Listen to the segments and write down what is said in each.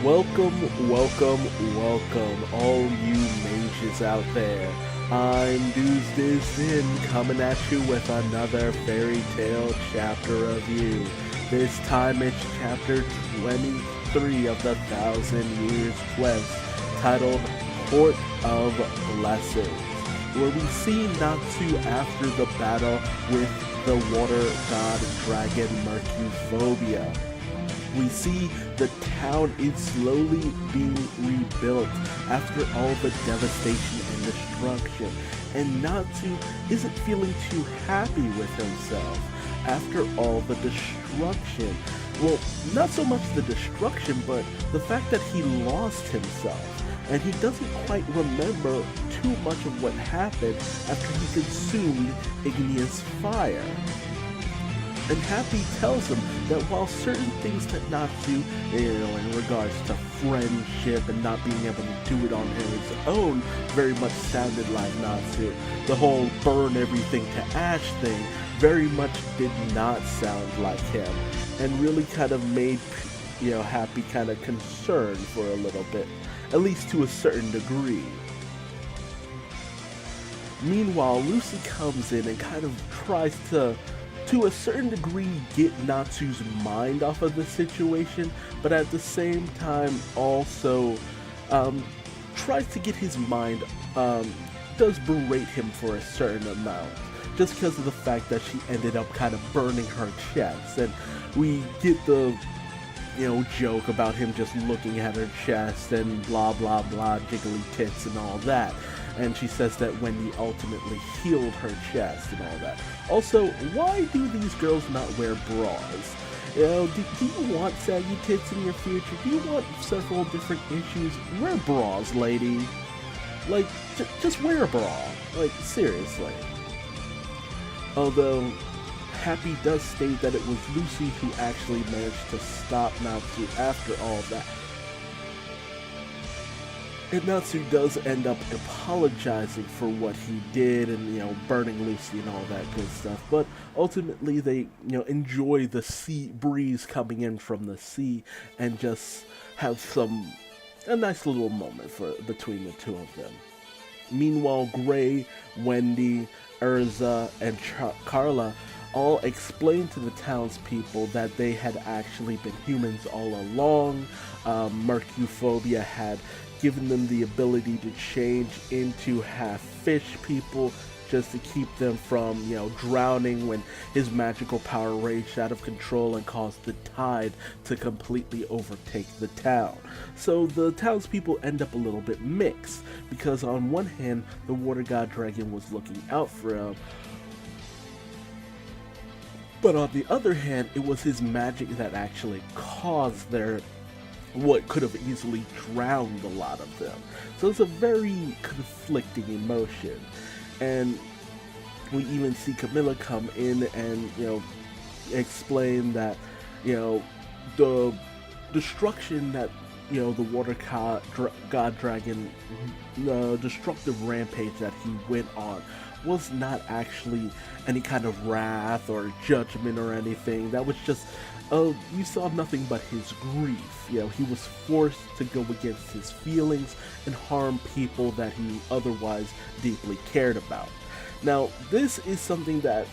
Welcome, all you mages out there. I'm Duuz-Diz-Din, coming at you with another fairy tale chapter review. This time it's chapter 23 of the Thousand Years Quest, titled Court of Blessings, where we see Natsu after the battle with the water god dragon Mercuphobia. We see the town is slowly being rebuilt after all the devastation and destruction, and Natsu isn't feeling too happy with himself after all the destruction. Well, not so much the destruction, but the fact that he lost himself, and he doesn't quite remember too much of what happened after he consumed igneous fire. And Happy tells him that while certain things that Natsu, in regards to friendship and not being able to do it on his own, very much sounded like Natsu, the whole burn everything to ash thing very much did not sound like him, and really kind of made, Happy kind of concerned for a little bit, at least to a certain degree. Meanwhile, Lucy comes in and kind of tries to a certain degree, get Natsu's mind off of the situation, but at the same time also tries to get his mind, does berate him for a certain amount, just because of the fact that she ended up kind of burning her chest, and we get the joke about him just looking at her chest and blah blah blah, jiggly tits and all that. And she says that Wendy ultimately healed her chest and all that. Also, why do these girls not wear bras? Do you want saggy tits in your future? Do you want several different issues? Wear bras, lady. Like, just wear a bra. Like, seriously. Although, Happy does state that it was Lucy who actually managed to stop Natsu after all that. And Natsu does end up apologizing for what he did and, burning Lucy and all that good stuff. But ultimately they, enjoy the sea breeze coming in from the sea and just have a nice little moment between the two of them. Meanwhile, Gray, Wendy, Urza, and Carla all explained to the townspeople that they had actually been humans all along. Mercuphobia had given them the ability to change into half-fish people just to keep them from, drowning when his magical power raged out of control and caused the tide to completely overtake the town. So the townspeople end up a little bit mixed, because on one hand, the water god dragon was looking out for him, but on the other hand, it was his magic that actually caused what could have easily drowned a lot of them. So it's a very conflicting emotion. And we even see Camilla come in and, explain that, the destruction that, the water god dragon, the destructive rampage that he went on was not actually any kind of wrath or judgment or anything. That was just, you saw nothing but his grief. He was forced to go against his feelings and harm people that he otherwise deeply cared about. Now, this is something that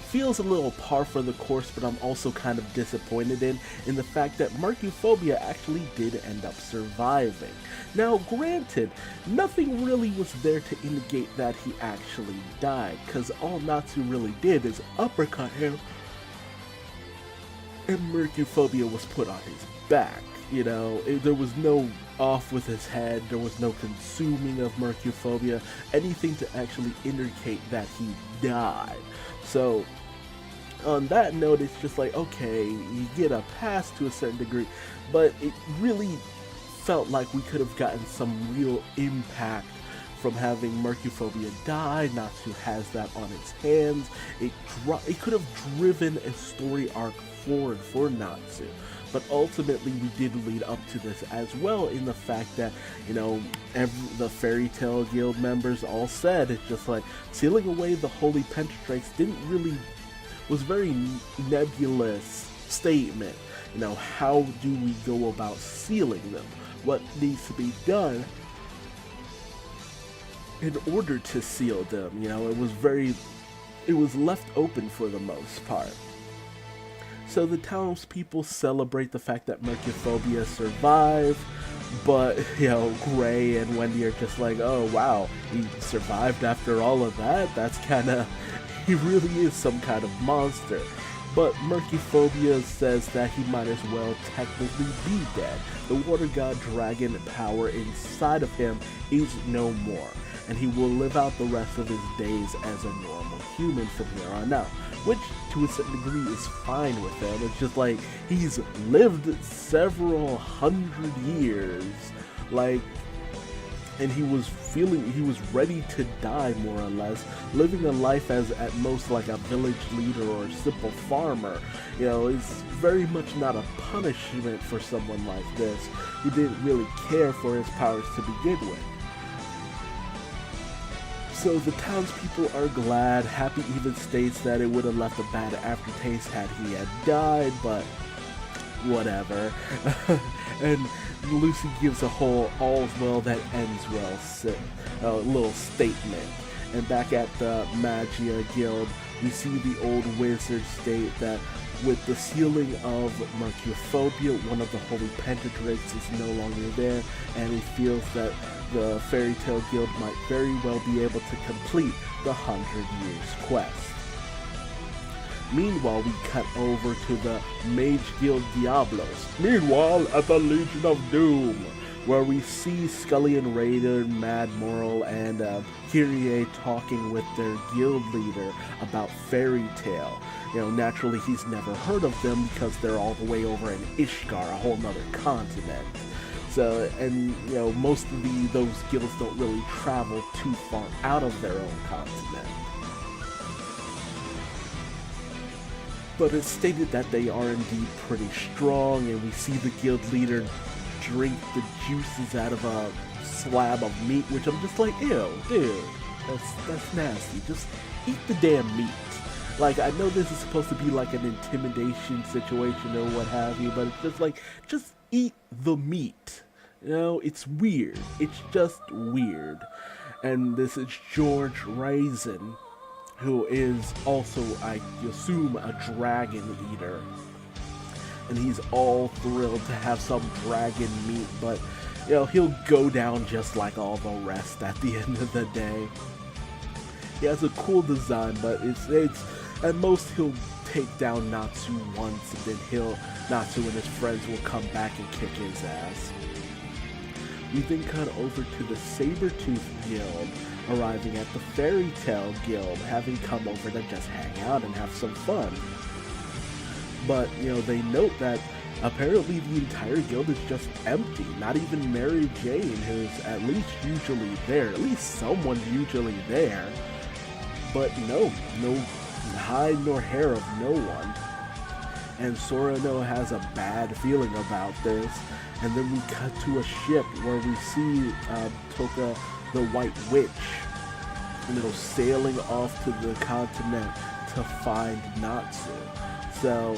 feels a little par for the course, but I'm also kind of disappointed in the fact that Mercuphobia actually did end up surviving. Now, granted, nothing really was there to indicate that he actually died, because all Natsu really did is uppercut him, and Mercuphobia was put on his back. There was no off with his head, there was no consuming of Mercuphobia, anything to actually indicate that he died. So, on that note, it's just like, okay, you get a pass to a certain degree, but it really felt like we could have gotten some real impact from having Mercuphobia die. Natsu has that on its hands. It could have driven a story arc forward for Natsu. But ultimately, we did lead up to this as well, in the fact that, the Fairy Tale Guild members all said, it's just like, sealing away the Holy Pentatrix was very nebulous statement. how do we go about sealing them? What needs to be done in order to seal them? It was left open for the most part. So the townspeople celebrate the fact that Mercuphobia survived, but, Gray and Wendy are just like, oh wow, he survived after all of that? That's he really is some kind of monster. But Mercuphobia says that he might as well technically be dead. The water god dragon power inside of him is no more, and he will live out the rest of his days as a normal human from here on out. Which, to a certain degree, is fine with him. It's just like, he's lived several hundred years, and he was ready to die, more or less, living a life as, at most, like a village leader or a simple farmer. It's very much not a punishment for someone like this, who didn't really care for his powers to begin with. So the townspeople are glad. Happy even states that it would have left a bad aftertaste had he had died, but whatever. And Lucy gives a whole all's well that ends well little statement. And back at the Magia Guild, we see the old wizard state that with the sealing of Mercuphobia, one of the holy pentadrakes is no longer there, and he feels that the Fairy Tale Guild might very well be able to complete the 100 Years quest. Meanwhile, we cut over to the Mage Guild Diablos. Meanwhile, at the Legion of Doom, where we see Scully and Raider, Mad Moral, and Kyrie talking with their guild leader about Fairy Tale. Naturally, he's never heard of them because they're all the way over in Ishgar, a whole nother continent. So, and most of those guilds don't really travel too far out of their own continent. But it's stated that they are indeed pretty strong, and we see the guild leader drink the juices out of a slab of meat, which I'm just like, ew, dude, that's nasty. Just eat the damn meat. I know this is supposed to be like an intimidation situation or what have you, but it's just like, just eat the meat. It's weird. It's just weird. And this is George Raisin, who is also, I assume, a dragon eater. And he's all thrilled to have some dragon meat, but, he'll go down just like all the rest at the end of the day. He has a cool design, but it's at most he'll take down Natsu once, and then Natsu and his friends will come back and kick his ass. We then cut over to the Sabertooth Guild, arriving at the Fairy Tale Guild, having come over to just hang out and have some fun. But, they note that apparently the entire guild is just empty. Not even Mary Jane, who's at least usually there. At least someone's usually there. But no hide nor hair of no one. And Sorano has a bad feeling about this. And then we cut to a ship where we see Toka the White Witch, sailing off to the continent to find Natsu. So,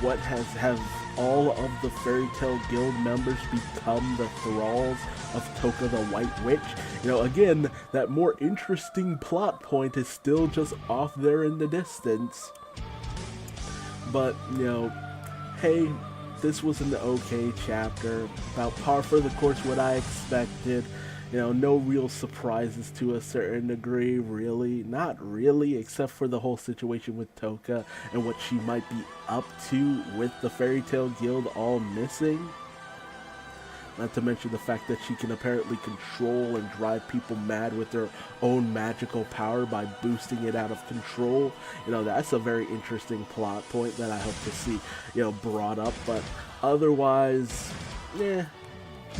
what have all of the Fairy Tale Guild members become the thralls of Toka the White Witch? Again, that more interesting plot point is still just off there in the distance. But, hey, this was an okay chapter, about par for the course what I expected. No real surprises to a certain degree, really. Not really, except for the whole situation with Toka and what she might be up to with the Fairy Tale Guild all missing. Not to mention the fact that she can apparently control and drive people mad with her own magical power by boosting it out of control. That's a very interesting plot point that I hope to see, brought up. But otherwise,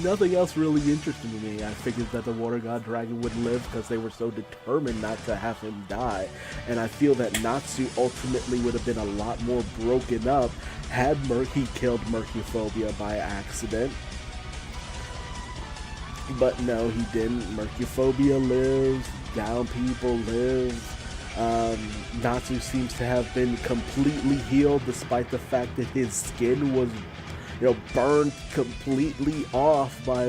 nothing else really interesting to me. I figured that the Water God Dragon would live because they were so determined not to have him die. And I feel that Natsu ultimately would have been a lot more broken up had he killed Mercuphobia by accident. But no, he didn't. Mercuphobia lives, down people live, Natsu seems to have been completely healed despite the fact that his skin was, burned completely off by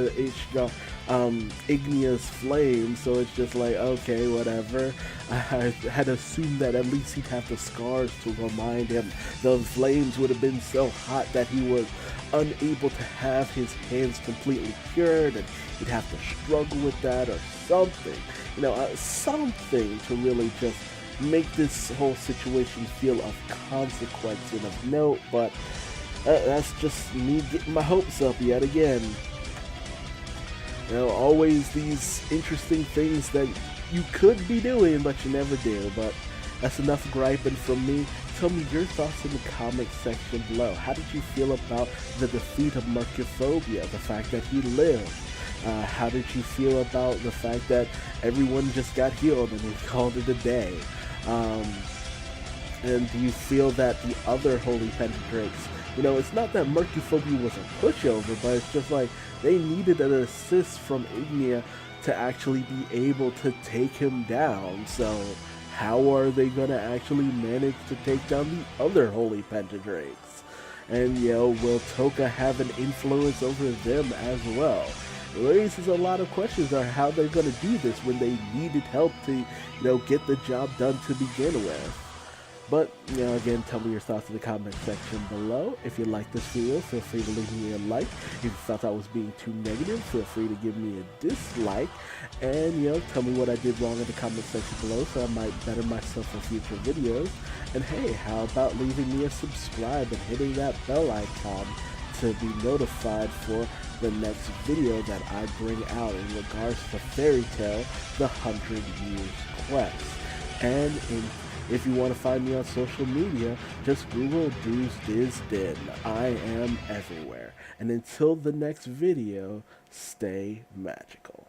Ignea's flame. So it's just like, okay, whatever. I had assumed that at least he'd have the scars to remind him the flames would have been so hot that he was unable to have his hands completely cured, and he'd have to struggle with that or something. Something to really just make this whole situation feel of consequence and of note, but that's just me getting my hopes up yet again. Always these interesting things that you could be doing, but you never do. But that's enough griping from me. Tell me your thoughts in the comment section below. How did you feel about the defeat of Mercophobia, the fact that he lived? How did you feel about the fact that everyone just got healed and we called it a day? And do you feel that the other Holy Pentadrakes, it's not that Mercophobia was a pushover, but it's just like they needed an assist from Ignea to actually be able to take him down. So how are they going to actually manage to take down the other Holy Pentadrakes? And, will Toka have an influence over them as well? It raises a lot of questions on how they're going to do this when they needed help to, get the job done to begin with. But, again, tell me your thoughts in the comment section below. If you liked this video, feel free to leave me a like. If you felt I was being too negative, feel free to give me a dislike. And, tell me what I did wrong in the comment section below so I might better myself for future videos. And hey, how about leaving me a subscribe and hitting that bell icon to be notified for the next video that I bring out in regards to Fairy Tail, the 100 Years Quest. And if you want to find me on social media, just Google Duuz-Diz-Din. I am everywhere. And until the next video, stay magical.